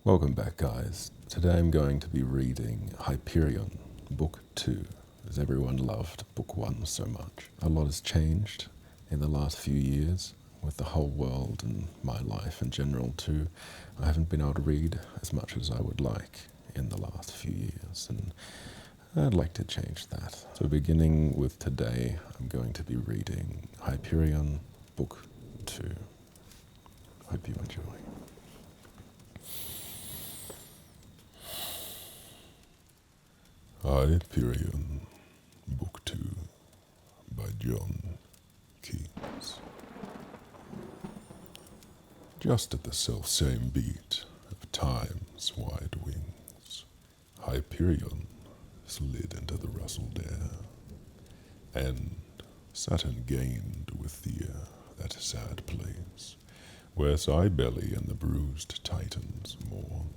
Welcome back, guys. Today I'm going to be reading Hyperion, Book 2, as everyone loved Book 1 so much. A lot has changed in the last few years with the whole world and my life in general too. I haven't been able to read as much as I would like in the last few years, and I'd like to change that. So beginning with today, I'm going to be reading Hyperion, Book 2. Hope you enjoy. Hyperion, Book 2, by John Keats. Just at the self-same beat of time's wide wings, Hyperion slid into the rustled air, and Saturn gained with Thea that sad place where Cybele and the bruised Titans mourned.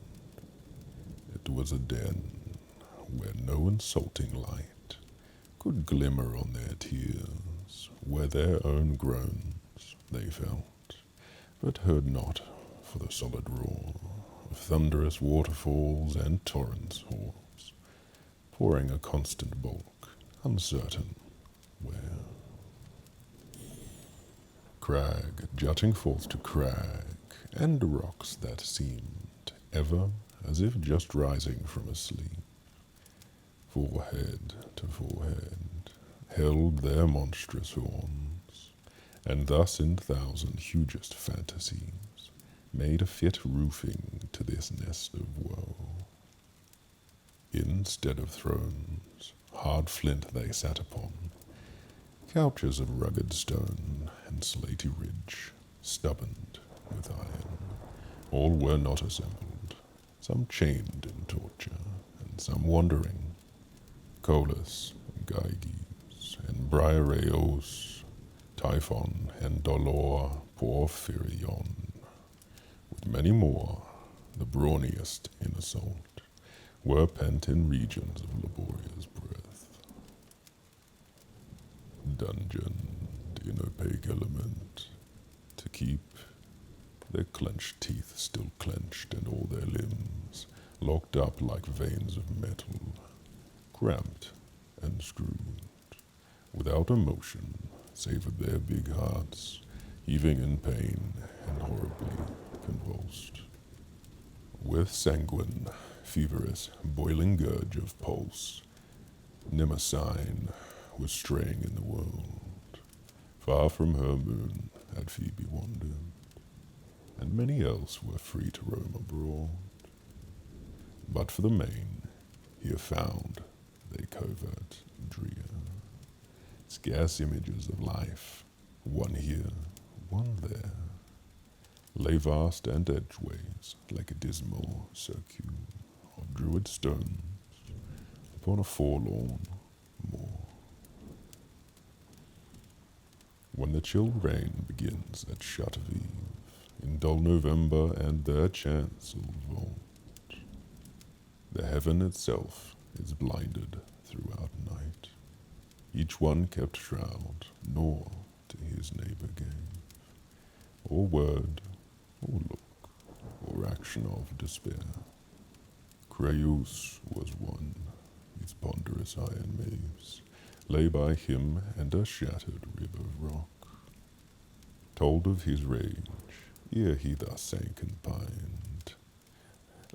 It was a den where no insulting light could glimmer on their tears, where their own groans they felt, but heard not for the solid roar of thunderous waterfalls and torrents hoarse, pouring a constant bulk, uncertain where. Crag jutting forth to crag, and rocks that seemed ever as if just rising from a sleep, forehead to forehead, held their monstrous horns, and thus in thousand hugest fantasies made a fit roofing to this nest of woe. Instead of thrones, hard flint they sat upon, couches of rugged stone and slaty ridge, stubborned with iron. All were not assembled, some chained in torture, and some wandering. Colus, Gyges, and Briareos, Typhon, and Dolor, Porphyrion, with many more, the brawniest in assault, were pent in regions of laborious breath. Dungeoned in opaque element, to keep their clenched teeth still clenched, and all their limbs locked up like veins of metal, cramped and screwed, without emotion, save of their big hearts, heaving in pain and horribly convulsed. With sanguine, feverous, boiling gurge of pulse, Mnemosyne was straying in the world. Far from her moon had Phoebe wandered, and many else were free to roam abroad. But for the main, here found they covert drear, scarce images of life, one here, one there, lay vast and edgeways like a dismal circuit of druid stones upon a forlorn moor. When the chill rain begins at shut of eve, in dull November and their chancel vault, the heaven itself is blinded throughout night. Each one kept shroud, nor to his neighbor gave, or word, or look, or action of despair. Creus was one, his ponderous iron maze lay by him, and a shattered rib of rock told of his rage ere he thus sank and pined.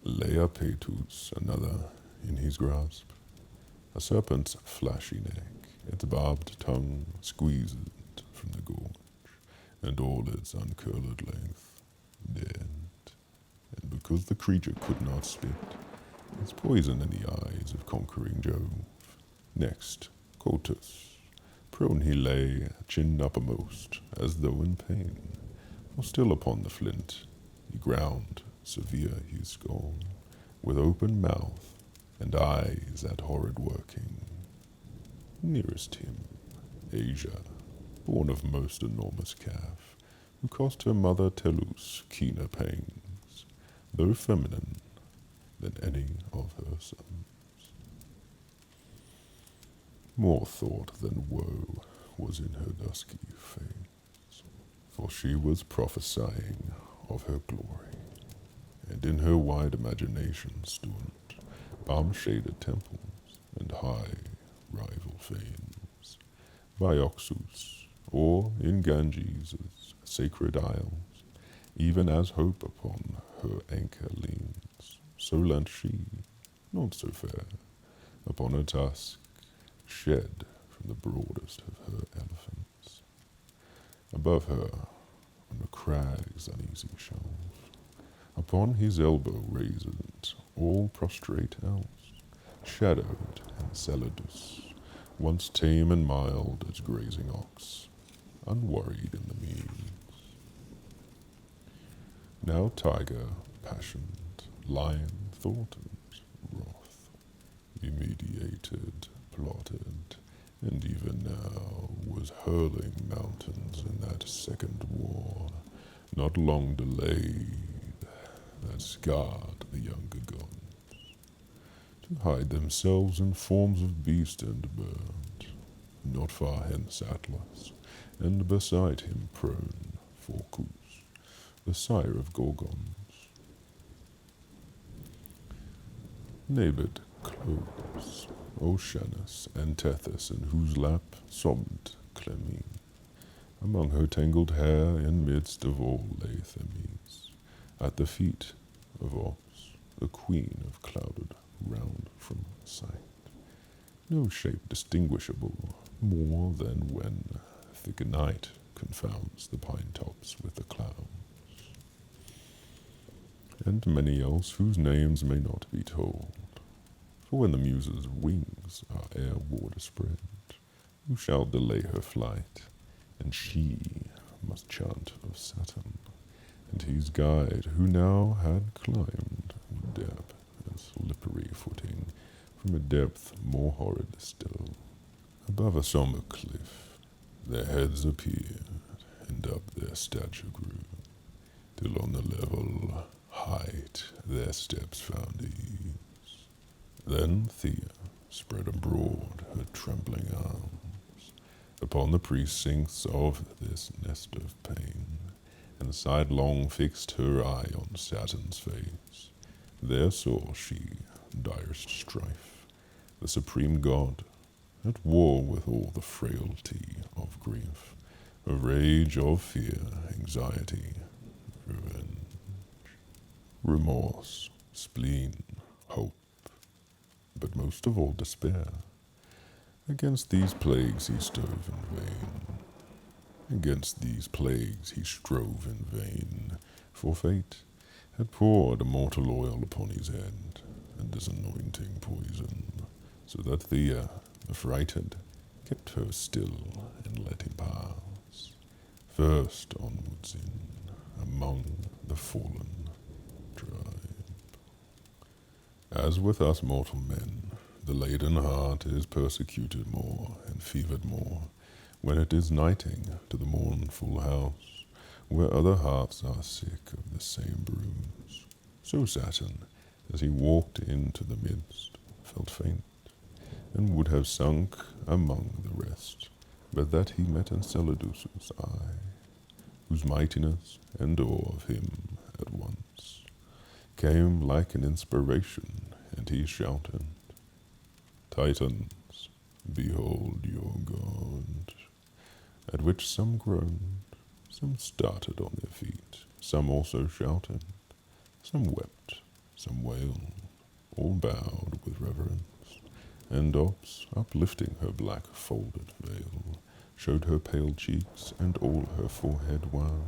Leopatus, another, in his grasp, a serpent's flashy neck, its barbed tongue squeezed from the gorge, and all its uncurled length dead. And because the creature could not spit, its poison in the eyes of conquering Jove. Next, Cotus, prone he lay, chin uppermost, as though in pain, for still upon the flint he ground severe his skull, with open mouth and eyes at horrid working. Nearest him, Asia, born of most enormous calf, who cost her mother Tellus keener pangs, though feminine, than any of her sons. More thought than woe was in her dusky face, for she was prophesying of her glory, and in her wide imagination stood balm-shaded temples and high rival fanes, by Oxus, or in Ganges' sacred isles, even as hope upon her anchor leans, so leant she, not so fair, upon a tusk shed from the broadest of her elephants. Above her, on the crag's uneasy shelf, upon his elbow raised, all prostrate else, shadowed Enceladus, once tame and mild as grazing ox, unworried in the means. Now tiger, passioned, lion, thoughted, wrath, immediated, plotted, and even now was hurling mountains in that second war, not long delayed, that scarred the younger gods, to hide themselves in forms of beast and bird, not far hence Atlas, and beside him prone, Phorcus, the sire of Gorgons. Neighbored close, Oceanus and Tethys, in whose lap sobbed Clymene. Among her tangled hair, in midst of all lay Themis, at the feet of Ops, the queen of clouded round from sight. No shape distinguishable more than when thick night confounds the pine tops with the clouds, and many else whose names may not be told. For when the muse's wings are airward spread, who shall delay her flight? And she must chant of Saturn, and his guide, who now had climbed with depth and slippery footing from a depth more horrid still. Above a sombre cliff their heads appeared, and up their stature grew, till on the level height their steps found ease. Then Thea spread abroad her trembling arms upon the precincts of this nest of pain, and sidelong fixed her eye on Saturn's face. There saw she direst strife, the supreme god, at war with all the frailty of grief, of rage, of fear, anxiety, revenge, remorse, spleen, hope, but most of all despair. Against these plagues he strove in vain. Against these plagues he strove in vain, for fate had poured immortal oil upon his head, and his anointing poison, so that Thea, affrighted, kept her still and let him pass, first onwards in among the fallen tribe. As with us mortal men, the laden heart is persecuted more and fevered more when it is nighting to the mournful house, where other hearts are sick of the same bruise. So Saturn, as he walked into the midst, felt faint, and would have sunk among the rest, but that he met Enceladus's eye, whose mightiness and awe of him at once came like an inspiration, and he shouted, "Titans, behold your god," at which some groaned, some started on their feet, some also shouted, some wept, some wailed, all bowed with reverence, and Ops, uplifting her black folded veil, showed her pale cheeks and all her forehead wan,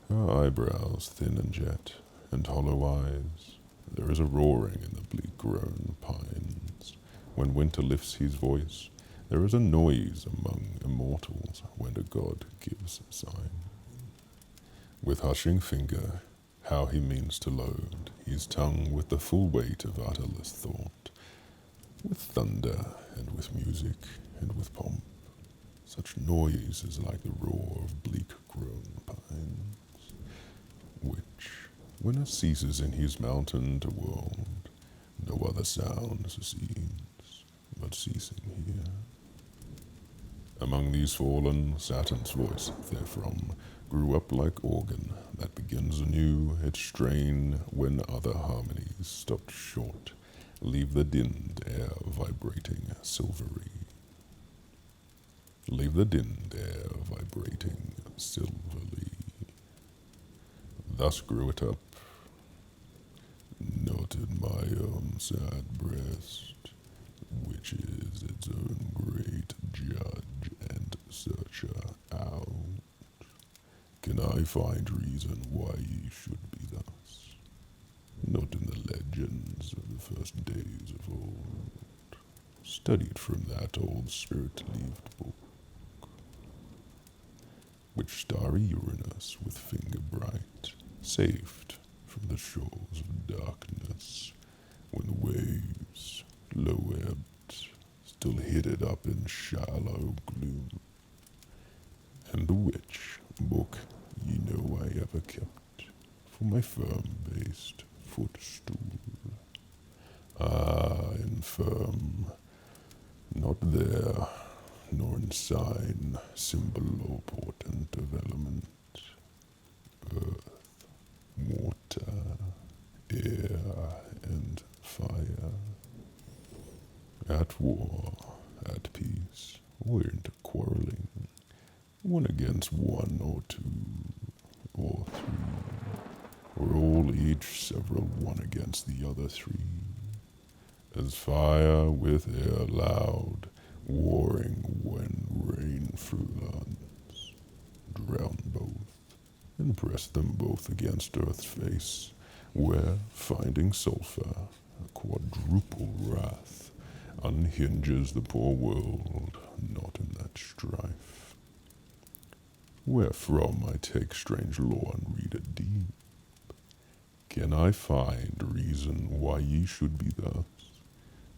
her eyebrows thin and jet, and hollow eyes. There is a roaring in the bleak grown pines when winter lifts his voice. There is a noise among immortals when a god gives a sign. With hushing finger, how he means to load his tongue with the full weight of utterless thought, with thunder and with music and with pomp. Such noise is like the roar of bleak grown pines, which, when it ceases in his mountained world, no other sound succeeds, but ceasing here. Among these fallen, Saturn's voice therefrom grew up like organ that begins anew its strain when other harmonies stopped short, leave the dinned air vibrating silvery. Leave the dinned air vibrating silverly. Thus grew it up, not in my own sad breast, which is its own great judge and searcher out. Can I find reason why ye should be thus? Not in the legends of the first days of old, studied from that old spirit-leaved book, which starry Uranus with finger bright saved from the shores of darkness, when the waves, low-ebbed, still hid it up in shallow gloom, and the which book ye know I ever kept for my firm-based footstool. Ah, infirm, not there, nor in sign, symbol or portent of element, earth, water, air, and fire, at war, at peace, or into quarreling, one against one or two, or three, or all each several one against the other three, as fire with air loud, warring when rain floods, drown both, and press them both against earth's face, where, finding sulphur, a quadruple wrath unhinges the poor world, not in that strife. Wherefrom I take strange law and read it deep. Can I find reason why ye should be thus?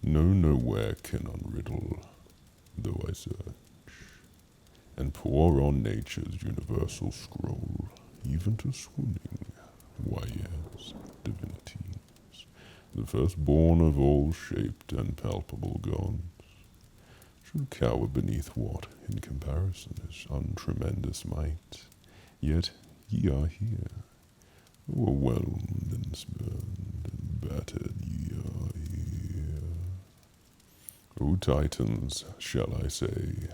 No, nowhere can unriddle, though I search, and pore on nature's universal scroll, even to swooning, why yes, divinities, the firstborn of all shaped and palpable gods, should cower beneath what, in comparison, is untremendous might, yet ye are here, overwhelmed and spurned and battered ye are here. O Titans, shall I say,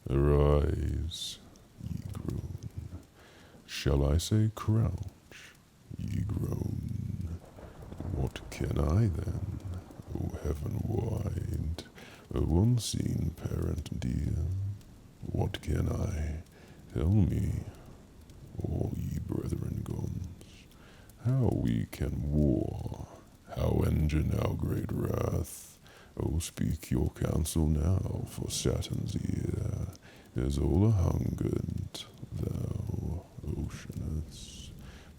arise, ye groan. Shall I say crouch, ye groan. What can I then, O heaven wide, O unseen parent dear? What can I? Tell me, all ye brethren guns, how we can war, how engine our great wrath. Oh, speak your counsel now, for Saturn's ear is all a-hungered, thou, Oceanus,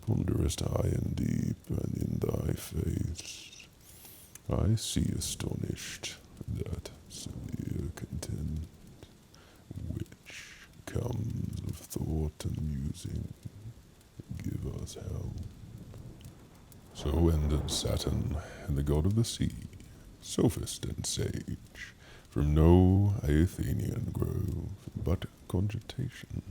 ponderest high and deep, and in thy face I see astonished that severe content, which comes of thought and musing, give us help. So ended Saturn, and the god of the sea, sophist and sage, from no Athenian grove, but cogitation,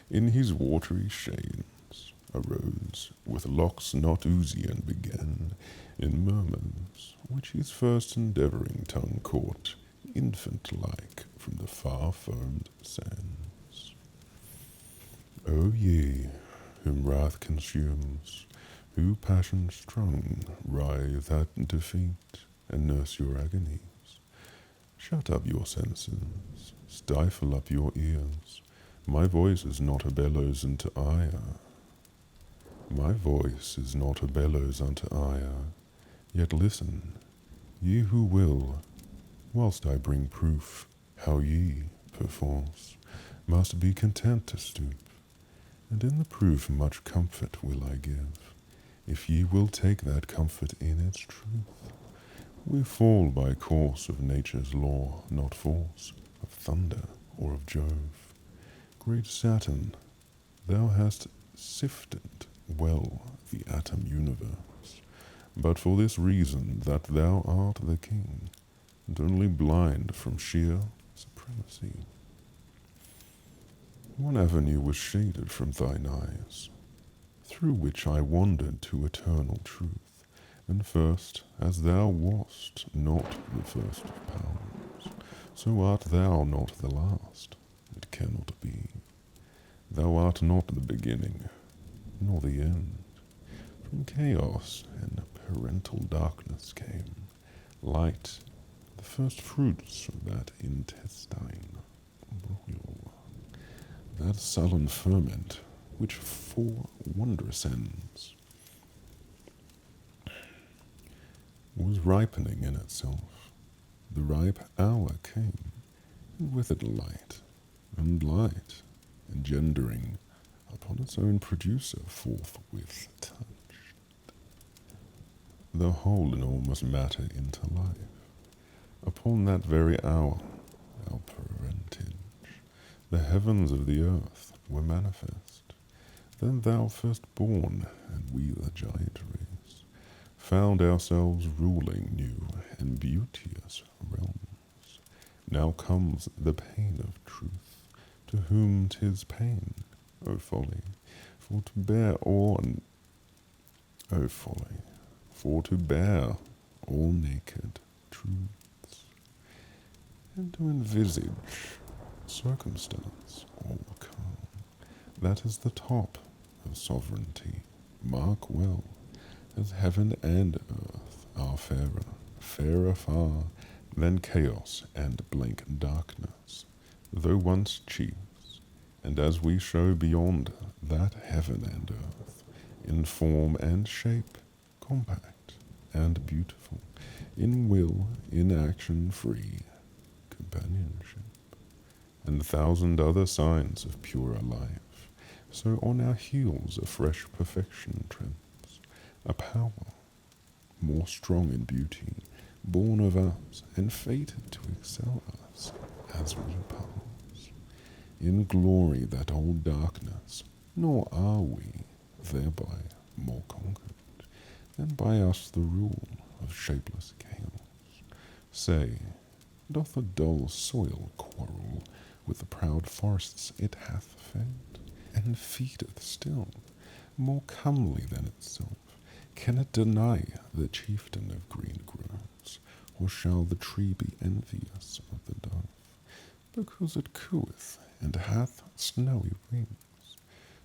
in his watery shames, arose with locks not oozy, and began in murmurs, which his first endeavouring tongue caught, infant-like, from the far-foamed sands. O ye, whom wrath consumes, who passion-strung writhe at defeat, and nurse your agonies, shut up your senses, stifle up your ears. My voice is not a bellows unto ire. My voice is not a bellows unto ire. Yet listen, ye who will, whilst I bring proof how ye, perforce, must be content to stoop, and in the proof much comfort will I give, if ye will take that comfort in its truth. We fall by course of nature's law, not force of thunder or of Jove. Great Saturn, thou hast sifted well the atom universe, but for this reason that thou art the king, and only blind from sheer supremacy. One avenue was shaded from thine eyes, through which I wandered to eternal truth, and first, as thou wast not the first of powers, so art thou not the last. It cannot be. Thou art not the beginning, nor the end. From chaos and parental darkness came light, the first fruits of that intestine broil, that sullen ferment which for wondrous ends was ripening in itself. The ripe hour came, and with it light, and light, engendering upon its own producer forthwith touched the whole enormous matter into life. Upon that very hour, our parentage, the heavens of the earth were manifest. Then thou firstborn, and we the giant race, found ourselves ruling new and beauteous realms. Now comes the pain of truth, to whom 'tis pain, O folly, for to bear all, O folly, for to bear all naked truths, and to envisage circumstance all calm. That is the top of sovereignty. Mark well, as heaven and earth are fairer, fairer far than chaos and blank darkness, though once chiefs, and as we show beyond that heaven and earth, in form and shape, compact and beautiful, in will, in action free, companionship, and 1,000 other signs of purer life, so on our heels a fresh perfection treads, a power more strong in beauty, born of us, and fated to excel us as we pass. In glory that old darkness, nor are we thereby more conquered than by us the rule of shapeless chaos. Say, doth the dull soil quarrel with the proud forests it hath fed, and feedeth still, more comely than itself? Can it deny the chieftain of green groves, or shall the tree be envious of the dove, because it cooeth and hath snowy wings?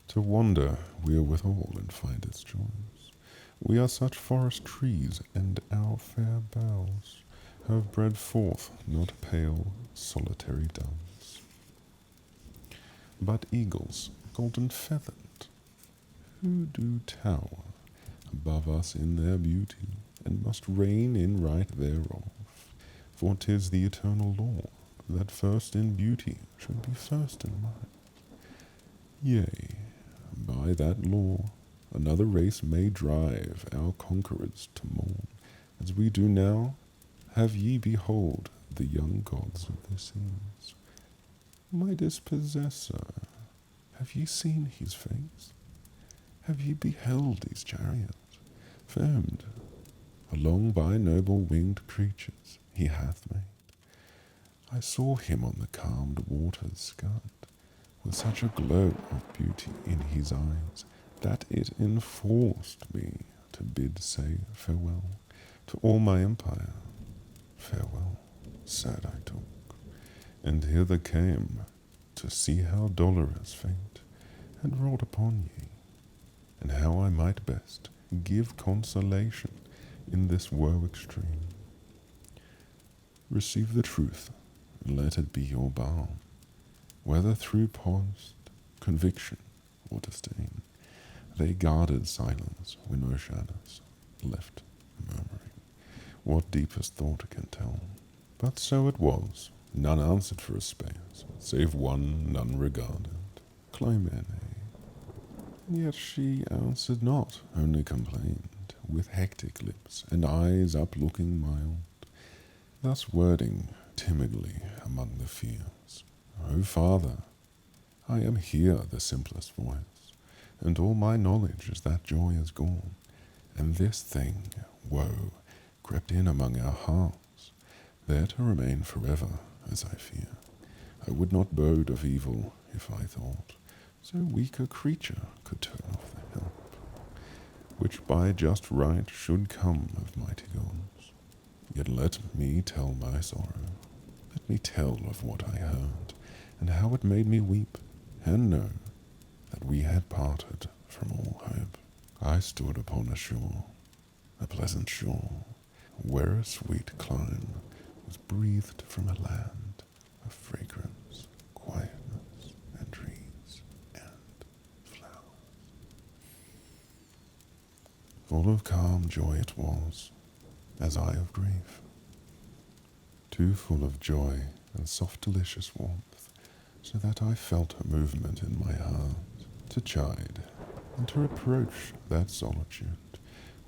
To wander wherewithal and find its joys, we are such forest trees, and our fair boughs have bred forth not pale, solitary doves, but eagles golden feathered, who do tower above us in their beauty, and must reign in right thereof. For 'tis the eternal law, that first in beauty should be first in mind. Yea, by that law, another race may drive our conquerors to mourn, as we do now. Have ye behold the young gods of the seas? My dispossessor, have ye seen his face? Have ye beheld these chariots, firmed along by noble winged creatures he hath made? I saw him on the calmed waters scud, with such a glow of beauty in his eyes, that it enforced me to bid say farewell to all my empire. Farewell, sad I took, and hither came to see how dolorous fate had wrought upon ye, and how I might best give consolation in this woe extreme. Receive the truth, and let it be your balm, whether through pause, conviction, or disdain. They guarded silence when Oceanus left murmuring. What deepest thought can tell? But so it was. None answered for a space, save one none regarded, Clymene. And yet she answered not, only complained, with hectic lips and eyes up-looking mild, thus wording timidly among the fears. O Father, I am here the simplest voice, and all my knowledge is that joy is gone, and this thing, woe, crept in among our hearts, there to remain forever, as I fear, I would not bode of evil if I thought so weak a creature could turn off the help, which by just right should come of mighty gods. Yet let me tell my sorrow, let me tell of what I heard, and how it made me weep, and know that we had parted from all hope. I stood upon a shore, a pleasant shore, where a sweet clime was breathed from a land of fragrance, quietness, and trees, and flowers. Full of calm joy it was, as I of grief, too full of joy and soft delicious warmth, so that I felt a movement in my heart to chide and to reproach that solitude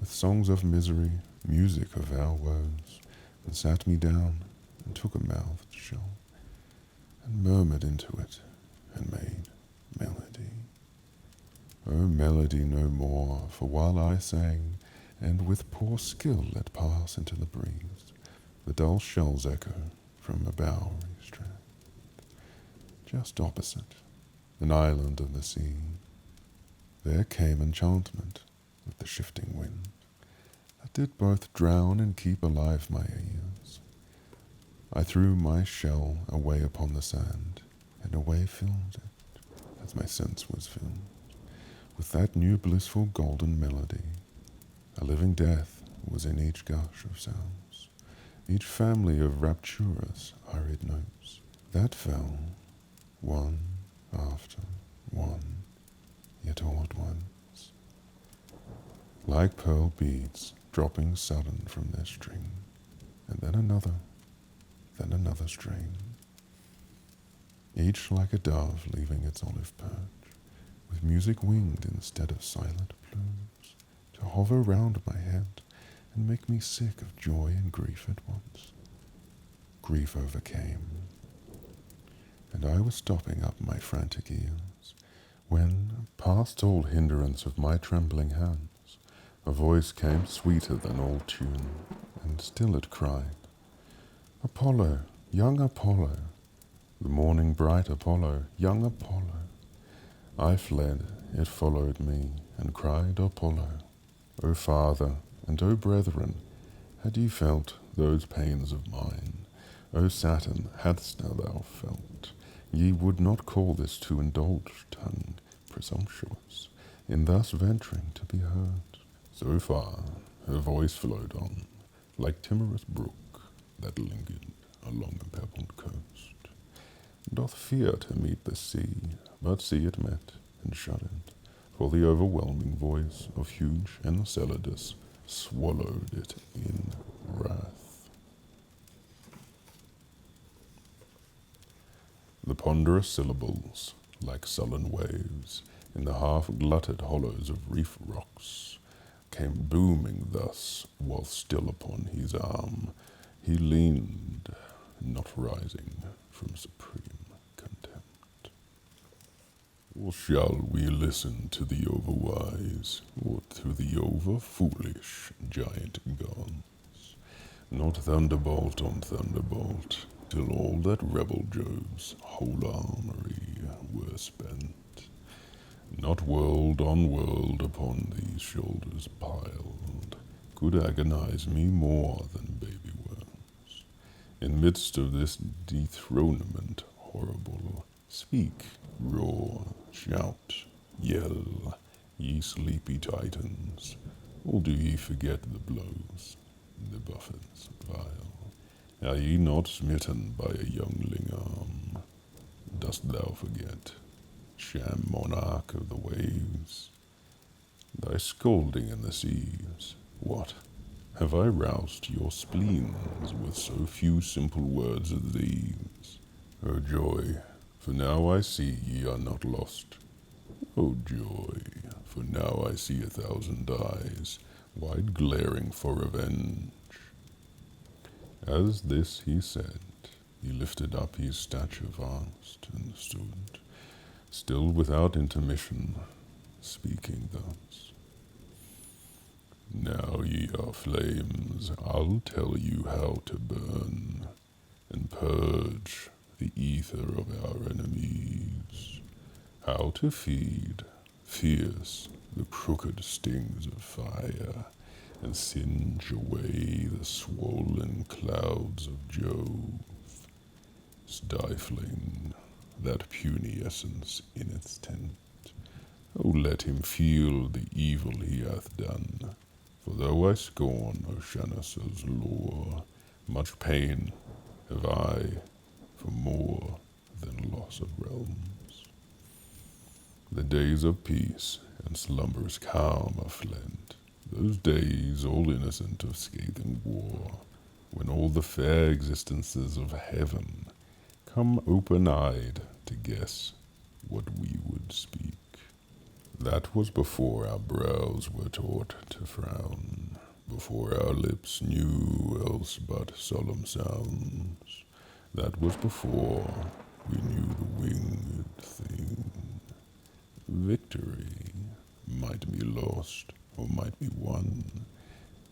with songs of misery, music of our woes, and sat me down and took a mouthed shell, and murmured into it, and made melody. O melody no more, for while I sang, and with poor skill let pass into the breeze, the dull shells echo from a bowery strand. Just opposite, an island of the sea, there came enchantment with the shifting wind, that did both drown and keep alive my ears. I threw my shell away upon the sand, and away filled it, as my sense was filled, with that new blissful golden melody. A living death was in each gush of sounds, each family of rapturous, hurried notes, that fell, one after one, yet all at once, like pearl beads dropping sudden from their string, and then another strain, each like a dove leaving its olive perch, with music winged instead of silent plumes, to hover round my head and make me sick of joy and grief at once. Grief overcame, and I was stopping up my frantic ears, when, past all hindrance of my trembling hands, a voice came sweeter than all tune, and still it cried, Apollo, young Apollo, the morning bright Apollo, young Apollo. I fled, it followed me, and cried, Apollo, O Father, and O brethren, had ye felt those pains of mine? O Saturn, hadst thou felt, ye would not call this too indulged tongue presumptuous, in thus venturing to be heard. So far her voice flowed on, like timorous brook that lingered along a pebbled coast, doth fear to meet the sea, but see it met and shuddered, for the overwhelming voice of huge Enceladus swallowed it in wrath. The ponderous syllables, like sullen waves, in the half-glutted hollows of reef rocks, came booming thus, while still upon his arm he leaned, not rising from supreme contempt. Or shall we listen to the overwise, or to the overfoolish giant gods? Not thunderbolt on thunderbolt, till all that rebel Jove's whole armory were spent. Not world on world upon these shoulders piled could agonize me more than baby worms. In midst of this dethronement horrible, speak, roar, shout, yell, ye sleepy Titans, or do ye forget the blows, the buffets vile? Are ye not smitten by a youngling arm? Dost thou forget, sham monarch of the waves, thy scolding in the seas? What, have I roused your spleens with so few simple words as these? O joy, for now I see ye are not lost. O joy, for now I see 1,000 eyes, wide glaring for revenge. As this he said, he lifted up his stature vast, and stood, still without intermission, speaking thus. Now ye are flames, I'll tell you how to burn, and purge the ether of our enemies, how to feed, fierce, the crooked stings of fire, and singe away the swollen clouds of Jove, stifling that puny essence in its tent. Oh, let him feel the evil he hath done, for though I scorn Oceanus' lore, much pain have I for more than loss of realms. The days of peace and slumber's calm are fled, those days all innocent of scathing war, when all the fair existences of heaven come open-eyed to guess what we would speak. That was before our brows were taught to frown, before our lips knew else but solemn sounds. That was before we knew the winged thing. Victory might be lost or might be won,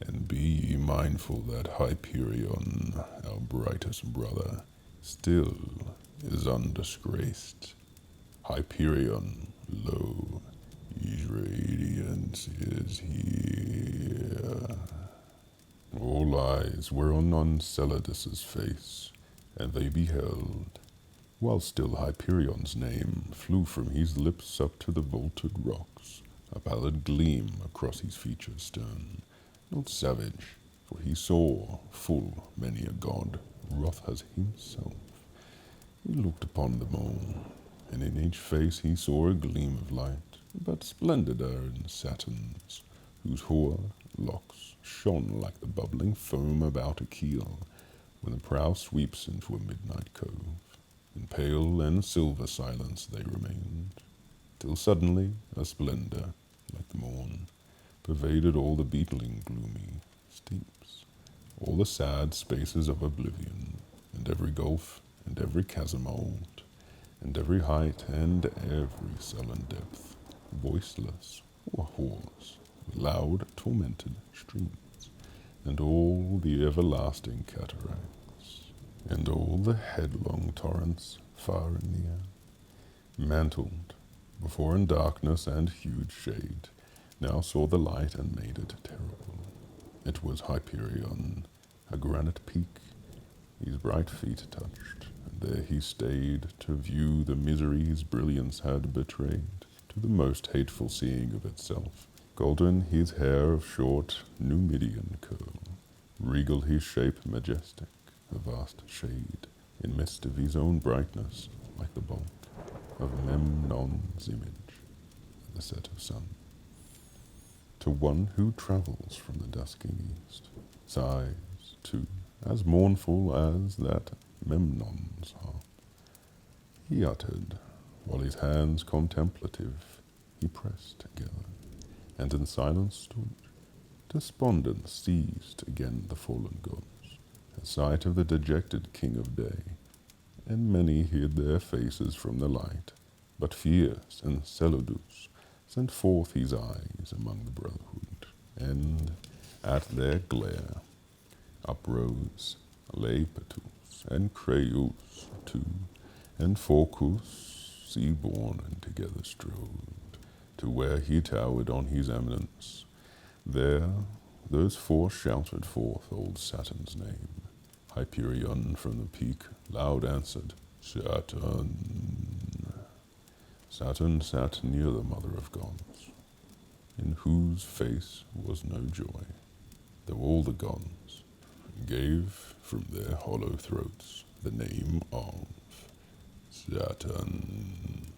and be ye mindful that Hyperion, our brightest brother, still is undisgraced. Hyperion, lo, his radiance is here. All eyes were on Enceladus' face, and they beheld, while still Hyperion's name flew from his lips up to the vaulted rocks, a pallid gleam across his features stern, not savage, for he saw full many a god, wroth as himself. He looked upon them all, and in each face he saw a gleam of light, but splendider in Saturn's, whose hoar locks shone like the bubbling foam about a keel, when the prow sweeps into a midnight cove. In pale and silver silence they remained, till suddenly a splendor, like the morn, pervaded all the beetling gloomy steeps, all the sad spaces of oblivion, and every gulf and every chasm old, and every height and every sullen depth, voiceless or hoarse, loud tormented streams, and all the everlasting cataracts, and all the headlong torrents far and near, mantled before in darkness and huge shade, now saw the light and made it terrible. It was Hyperion, a granite peak, his bright feet touched, and there he stayed to view the misery his brilliance had betrayed, to the most hateful seeing of itself. Golden his hair of short Numidian curl, regal his shape majestic, a vast shade, in midst of his own brightness, like the bulk of Memnon's image at the set of sun. To one who travels from the dusky east, sighs, too, as mournful as that Memnon's harp, he uttered, while his hands contemplative he pressed together, and in silence stood. Despondent seized again the fallen gods, at sight of the dejected king of day, and many hid their faces from the light, but fierce Enceladus sent forth his eyes among the brotherhood, and at their glare uprose Lepidus and Creus too, and Phorcus, sea-born, and together strode to where he towered on his eminence. There those four shouted forth old Saturn's name. Hyperion from the peak loud answered, Saturn. Saturn sat near the mother of gods, in whose face was no joy, though all the gods gave from their hollow throats the name of Saturn.